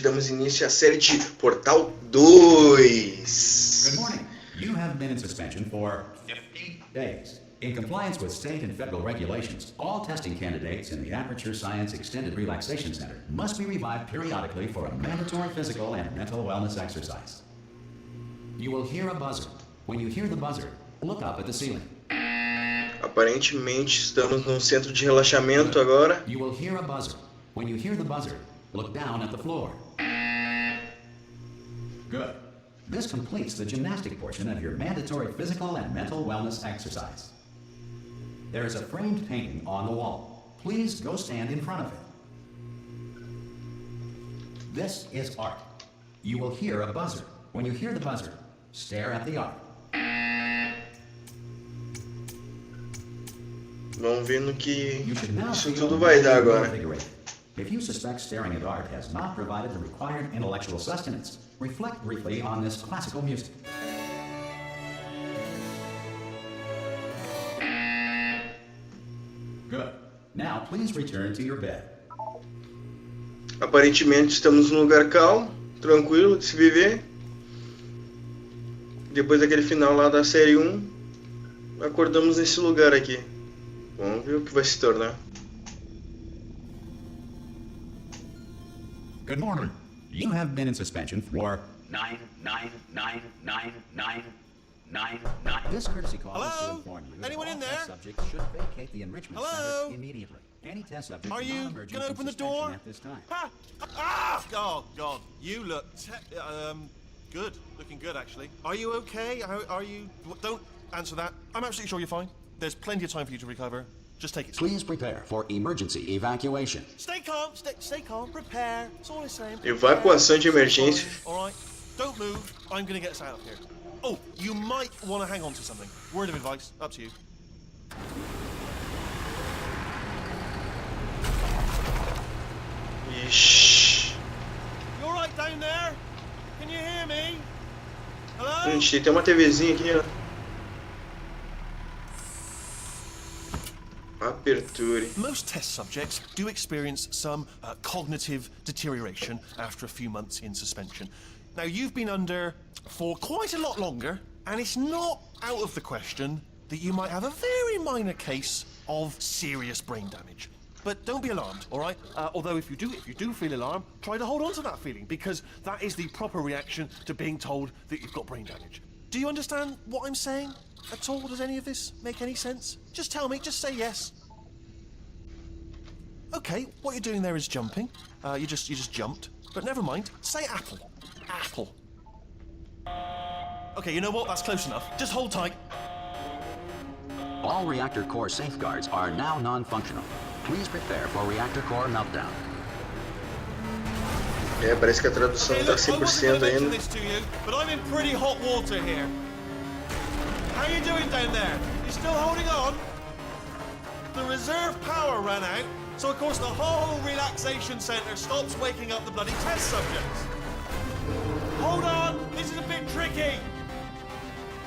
damos início à série de Portal 2. Good morning. You have been in suspension for 50 days. In compliance with state and federal regulations, all testing candidates in the Aperture Science Extended Relaxation Center must be revived periodically for a mandatory physical and mental wellness exercise. You will hear a buzzer. When you hear the buzzer, look up at the ceiling. Aparentemente estamos num centro de relaxamento agora. You will hear a buzzer. When you hear the buzzer, look down at the floor. Good. This completes the gymnastic portion of your mandatory physical and mental wellness exercise. There is a framed painting on the wall. Please go stand in front of it. This is art. You will hear a buzzer. When you hear the buzzer, stare at the art. Vamos ver no que isso tudo vai dar agora. If you suspect staring at art has not provided the required intellectual sustenance, reflect briefly on this classical music. Good. Now please return to your bed. Aparentemente estamos num lugar calmo, tranquilo de se viver. Depois daquele final lá da série 1, acordamos nesse lugar aqui. Vamos ver o que vai se tornar. Good morning. You have been in suspension for 9999999. This courtesy call is to inform you that Anyone in all there? test subjects should vacate the enrichment Hello? center immediately. Any test subject Are you non-emergent gonna from open the suspension door? at this time. Ha! Ah! Oh God, you look good. Looking good, actually. Are you okay? Are you? Don't answer that. I'm absolutely sure you're fine. There's plenty of time for you to recover. Just take it. Please prepare for emergency evacuation. Stay calm. Stay calm. Prepare. That's all I'm saying. Evacuação de emergência. All right. Don't move. I'm gonna get us out of here. Oh, you might want to hang on to something. Word of advice. Up to you. Ixi. You all right down there? Can you hear me? Hello? Gente, tem uma TVzinha aqui, ó. Aperture. Most test subjects do experience some cognitive deterioration after a few months in suspension. Now, you've been under for quite a lot longer, and it's not out of the question that you might have a very minor case of serious brain damage. But don't be alarmed, all right? Although if you do feel alarmed, try to hold on to that feeling, because that is the proper reaction to being told that you've got brain damage. Do you understand what I'm saying at all? Does any of this make any sense? Just tell me, just say yes. Okay, what you're doing there is jumping. You just jumped. But never mind, say apple. Apple. Okay, you know what? That's close enough. Just hold tight. All reactor core safeguards are now non-functional. Please prepare for reactor core meltdown. É, parece que a tradução Hey, tá look, I wasn't 100% going to mention ainda. this to you, but I'm in pretty hot water here. How you doing down there? You still holding on? The reserve power ran out, so of course the whole relaxation centre stops waking up the bloody test subjects. Hold on, this is a bit tricky.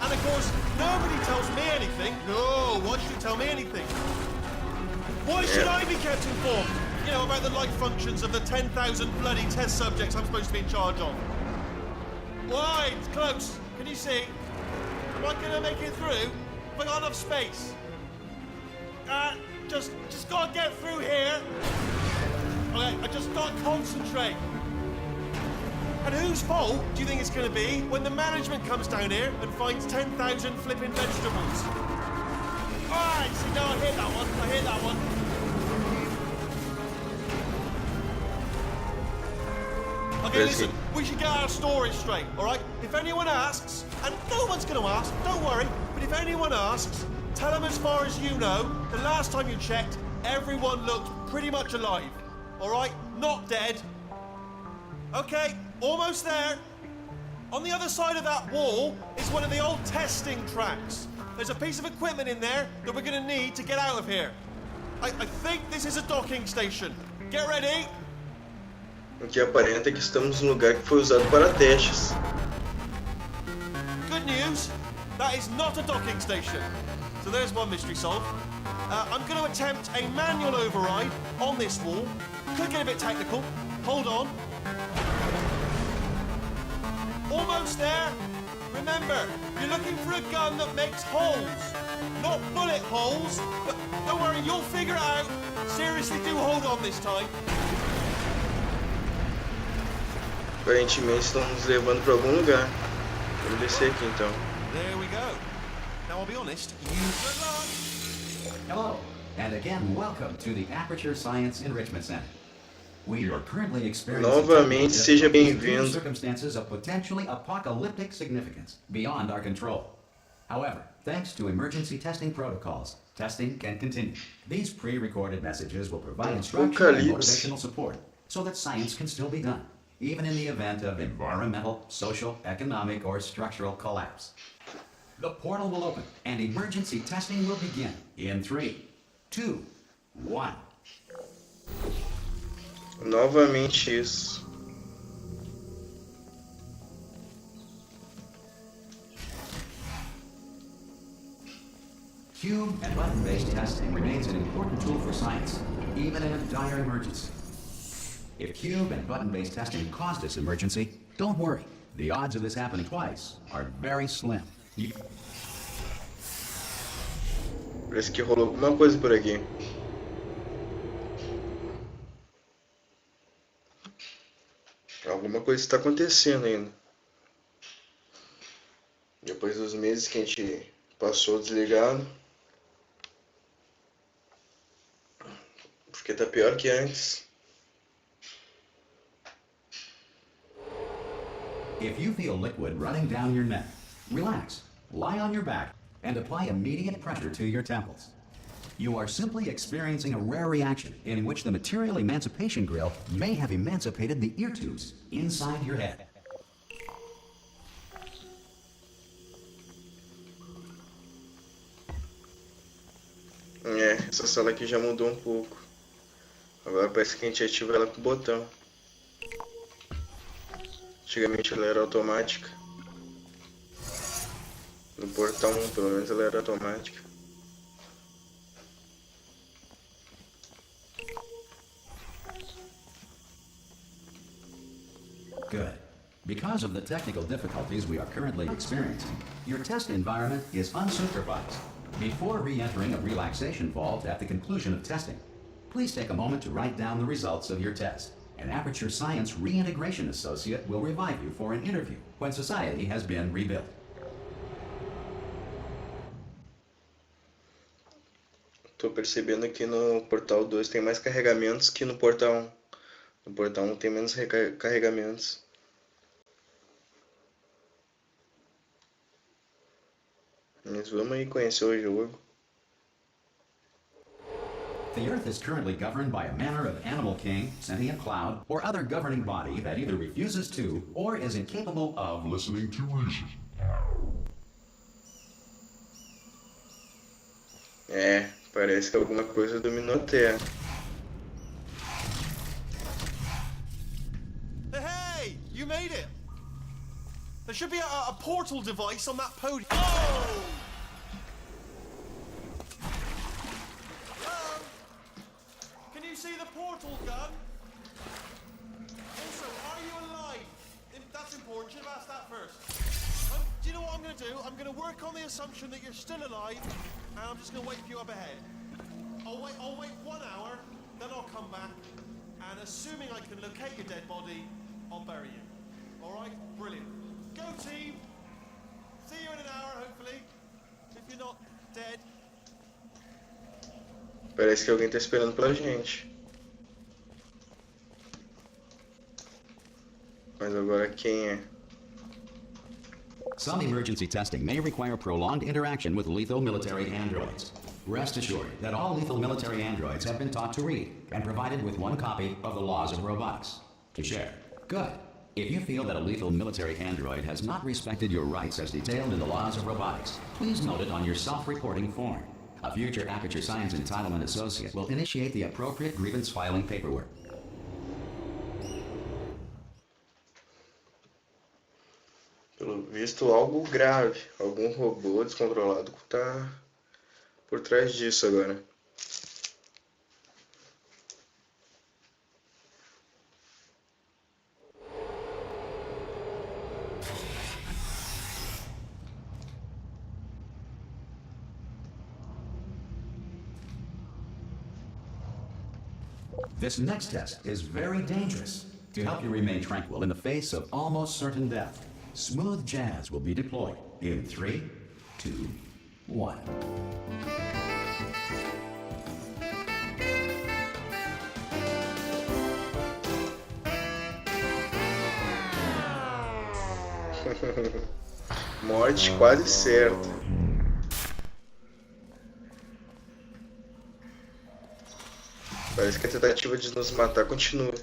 And of course, nobody tells me anything. No, why should you tell me anything? Why should I be kept informed? You know, about the life functions of the 10,000 bloody test subjects I'm supposed to be in charge of. Why? It's close. Can you see? Am I gonna make it through? Have I got enough space? Just gotta get through here. Okay, I just gotta concentrate. And whose fault do you think it's gonna be when the management comes down here and finds 10,000 flipping vegetables? Alright, see, now I hit that one. Okay, listen, we should get our stories straight, alright? If anyone asks, and no one's gonna ask, don't worry, but if anyone asks, tell them as far as you know, the last time you checked, everyone looked pretty much alive, alright? Not dead. Okay, almost there. On the other side of that wall is one of the old testing tracks. There's a piece of equipment in there that we're gonna need to get out of here. I think this is a docking station. Get ready. O que aparenta que estamos num lugar que foi usado para testes. Good news, that is not a docking station. So there's one mystery solved. I'm going to attempt a manual override on this wall. Could get a bit technical. Hold on. almost there. Remember, you're looking for a gun that makes holes. Not bullet holes, but don't worry, you'll figure it out. Seriously, do hold on this time. Aparentemente estão nos levando para algum lugar. Vamos descer aqui então. There we go. Now I'll be honest, you good luck. Hello, and again, welcome to the Aperture Science Enrichment Center. We are currently experiencing Novamente, seja bem-vindo. circumstances of potentially apocalyptic significance beyond our control. However, thanks to emergency testing protocols, testing can continue. These pre-recorded messages will provide instruction and motivational support so that science can still be done, even in the event of environmental, social, economic, or structural collapse. The portal will open, and emergency testing will begin in 3, 2, 1. Novamente isso. Cube and button-based testing remains an important tool for science, even in a dire emergency. If cube and button-based testing caused this emergency, don't worry. The odds of this happening twice are very slim. Parece que rolou alguma coisa por aqui. Alguma coisa está acontecendo ainda. Depois dos meses que a gente passou desligado. Porque tá pior que antes. If you feel liquid running down your neck, relax, lie on your back, and apply immediate pressure to your temples. You are simply experiencing a rare reaction in which the material emancipation grill may have emancipated the ear tubes inside your head. Essa sala aqui já mudou um pouco. Agora parece que a gente ativa ela com o botão. Antigamente ela era automática. No portal 1, pelo menos ela era automática. Good. Because of the technical difficulties we are currently experiencing, your test environment is unsupervised. Before re-entering a relaxation vault at the conclusion of testing, please take a moment to write down the results of your test. An Aperture Science Reintegration Associate will revive you for an interview when society has been rebuilt. Tô percebendo que no portal 2 tem mais carregamentos que no portal 1. No portal 1 tem menos carregamentos. Mas vamos aí conhecer o jogo. The Earth is currently governed by a manner of animal king, sentient cloud, or other governing body that either refuses to or is incapable of listening to reason. Parece que alguma coisa dominou a Terra. Hey, you made it. There should be a portal device on that podium. Oh! Hello? Can you see the portal gun? Also, are you alive? That's important. Should have asked that first. Do you know what I'm going to do? I'm going to work on the assumption that you're still alive, and I'm just going to wait for you up ahead. I'll wait 1 hour, then I'll come back, and assuming I can locate your dead body, I'll bury you. Alright? Brilliant. Go team! See you in an hour, hopefully. If you're not dead. Parece que alguém tá esperando pela gente. Mas agora quem é? Some emergency testing may require prolonged interaction with lethal military androids. Rest assured that all lethal military androids have been taught to read and provided with 1 copy of the laws of robotics to share. Good. If you feel that a lethal military android has not respected your rights as detailed in the laws of robotics, please note it on your self-reporting form. A future Aperture Science Entitlement Associate will initiate the appropriate grievance filing paperwork. Pelo visto, algo grave. Algum robô descontrolado tá por trás disso agora. This next test is very dangerous. To help you remain tranquil in the face of almost certain death, smooth jazz will be deployed in 3, 2, 1. Morte quase certa. Parece que a tentativa de nos matar continua.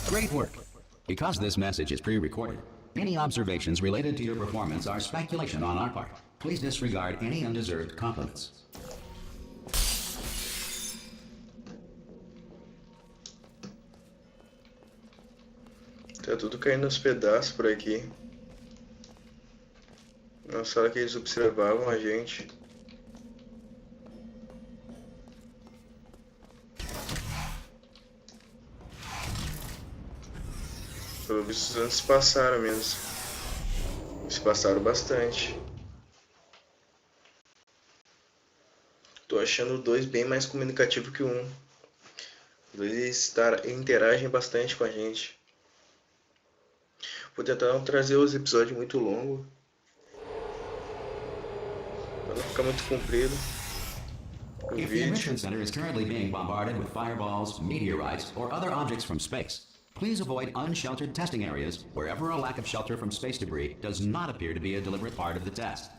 Great work. Because this message is pre-recorded, any observations related to your performance are speculation on our part. Please disregard any undeserved compliments. Tá tudo caindo aos pedaços por aqui. Na sala que eles observavam a gente. Pelo visto os anos se passaram mesmo. Se passaram bastante. Tô achando o 2 bem mais comunicativo que o 1. Os dois interagem bastante com a gente. Vou tentar não trazer os episódios muito longos, para não ficar muito comprido o If the vídeo. Enrichment Center is currently being bombarded with fireballs, meteorites, or other objects from space, please avoid unsheltered testing areas wherever a lack of shelter from space debris does not appear to be a deliberate part of the test.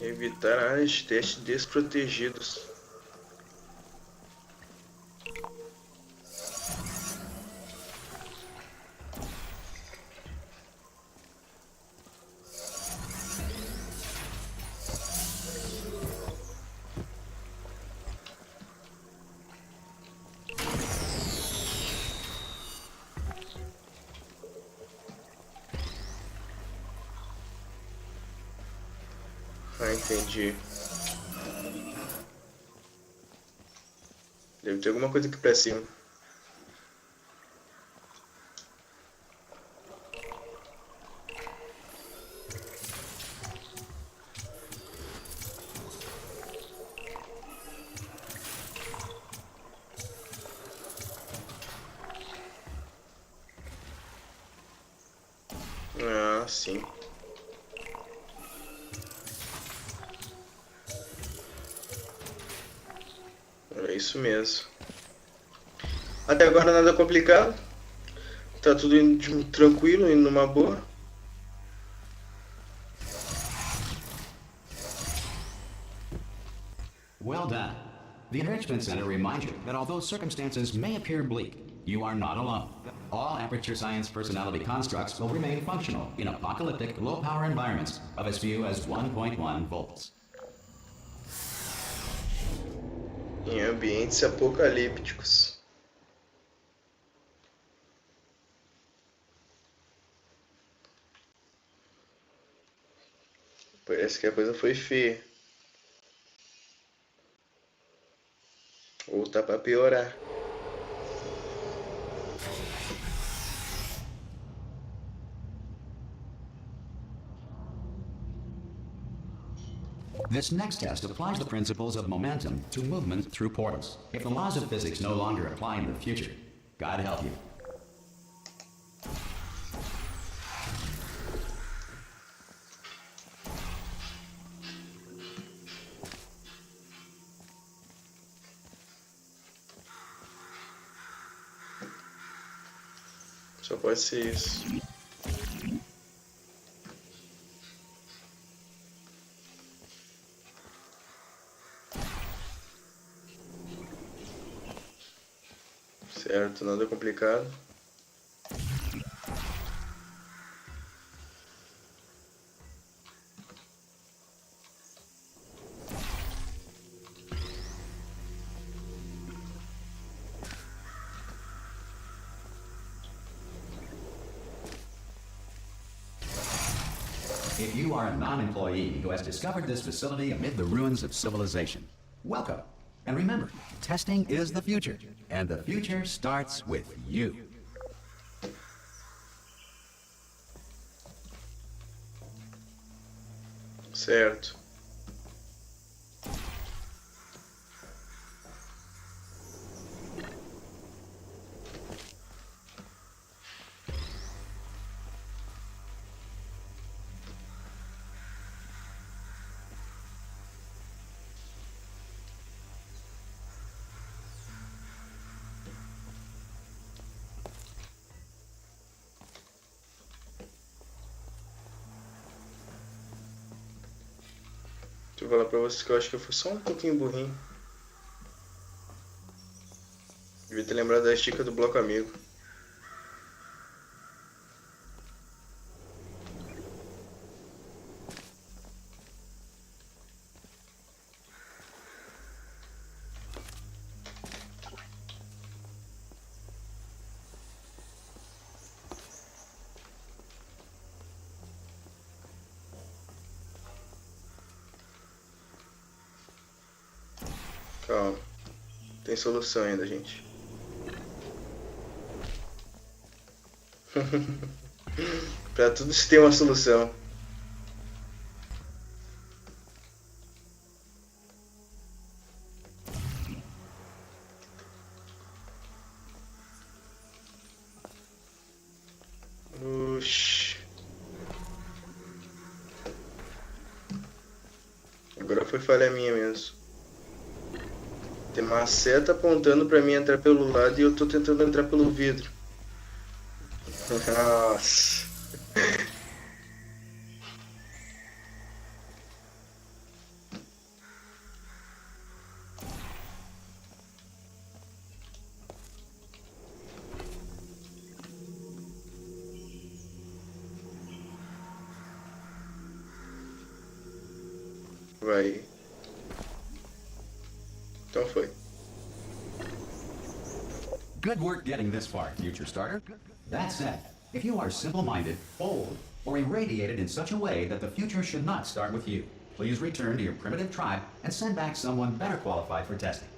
Evitar áreas de teste desprotegidos. Ah, entendi. Deve ter alguma coisa aqui pra cima. Ah, sim. É isso mesmo. Até agora nada complicado. Tá tudo indo tranquilo, indo numa boa. Well done. The Enrichment Center reminds you that although circumstances may appear bleak, you are not alone. All Aperture Science personality constructs will remain functional in apocalyptic, low-power environments of as few as 1.1 volts. Em ambientes apocalípticos. Parece que a coisa foi feia. Ou tá pra piorar. This next test applies the principles of momentum to movement through portals. If the laws of physics no longer apply in the future, God help you. Só pode ser isso. Certo, nada complicado. if you are a non-employee who has discovered this facility amid the ruins of civilization, welcome. And remember, testing is the future, and the future starts with you. Certo. Deixa eu falar pra vocês que eu acho que eu fui só um pouquinho burrinho. Devia ter lembrado da estica do bloco amigo. Calma. Tem solução ainda, gente. Pra tudo se tem uma solução. Oxi. Agora foi falha minha mesmo. Tem uma seta apontando pra mim entrar pelo lado e eu tô tentando entrar pelo vidro. Nossa. Vai. Então foi. Good work getting this far, future starter. That said, if you are simple-minded, bold, or irradiated in such a way that the future should not start with you, please return to your primitive tribe and send back someone better qualified for testing.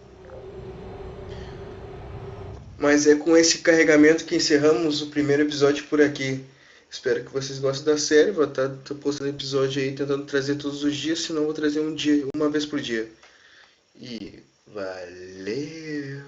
Mas é com esse carregamento que encerramos o primeiro episódio por aqui. Espero que vocês gostem da série. Vou estar postando episódio aí, tentando trazer todos os dias, senão vou trazer uma vez por dia. E valeu!